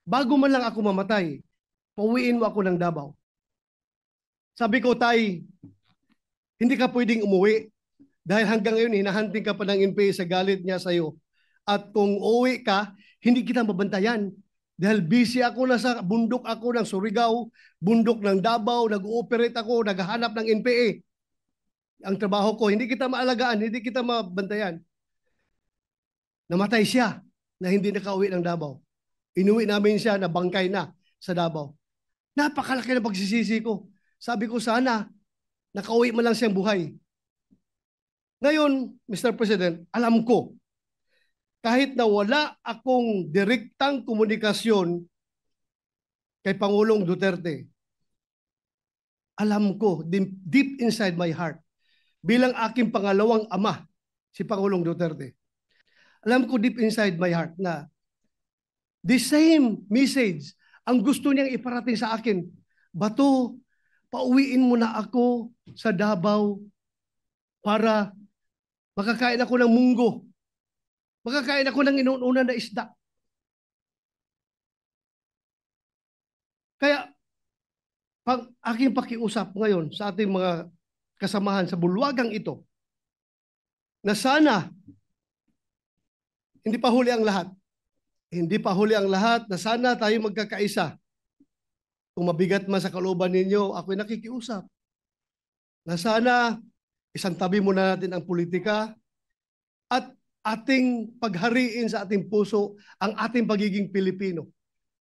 bago man lang ako mamatay, pauwiin mo ako ng Davao. Sabi ko, Tay, hindi ka pwedeng umuwi dahil hanggang ngayon hinahanting ka pa ng NPA sa galit niya sa iyo. At kung uwi ka, hindi kita mabantayan. Dahil busy ako, nasa bundok ako ng Surigao, bundok ng Davao, nag-ooperate ako, naghahanap ng NPA. Ang trabaho ko, hindi kita maalagaan, hindi kita mabantayan. Namatay siya na hindi nakauwi ng Davao. Inuwi namin siya na bangkay na sa Davao. Napakalaki na pagsisisi ko. Sabi ko sana, nakauwi man lang siyang buhay. Ngayon, Mr. President, alam ko, kahit na wala akong direktang komunikasyon kay Pangulong Duterte, alam ko, deep inside my heart, bilang aking pangalawang ama, si Pangulong Duterte, alam ko deep inside my heart na the same message ang gusto niyang iparating sa akin. Bato, pauwiin mo na ako sa Davao para makakain ako ng munggo. Makakain ako ng inuunan na isda. Kaya, pag aking pakiusap ngayon sa ating mga kasamahan sa bulwagang ito, na sana, hindi pa huli ang lahat. Hindi pa huli ang lahat na sana tayo magkakaisa. Kung mabigat man sa kalooban ninyo, ako'y nakikiusap. Na sana, isang tabi muna natin ang politika at ating paghariin sa ating puso ang ating pagiging Pilipino.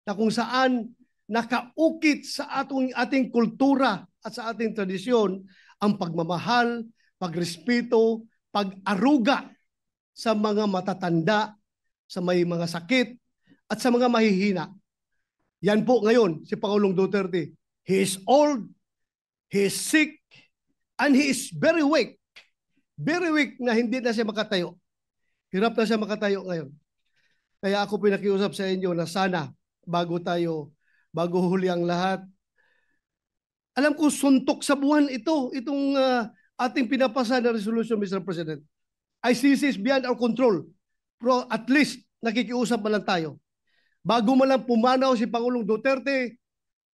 Na kung saan nakaukit sa ating kultura at sa ating tradisyon ang pagmamahal, pagrespeto, pag-aruga sa mga matatanda, sa may mga sakit, at sa mga mahihina. Yan po ngayon si Pangulong Duterte. He is old, he is sick, and he is very weak. Very weak na hindi na siya makatayo. Hirap na siya makatayo ngayon. Kaya ako pinakiusap sa inyo na sana bago huli ang lahat, alam ko suntok sa buwan itong ating pinapasa na resolution, Mr. President. ICC is beyond our control. Pero at least nakikiusap man lang tayo. Bago man lang pumanaw si Pangulong Duterte,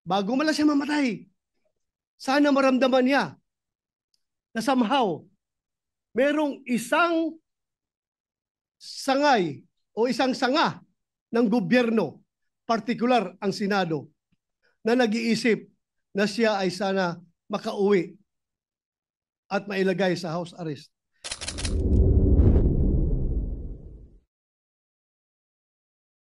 bago man lang siya mamatay, sana maramdaman niya na somehow merong isang sangay o isang sanga ng gobyerno, partikular ang Senado, na nag-iisip na siya ay sana makauwi at mailagay sa house arrest.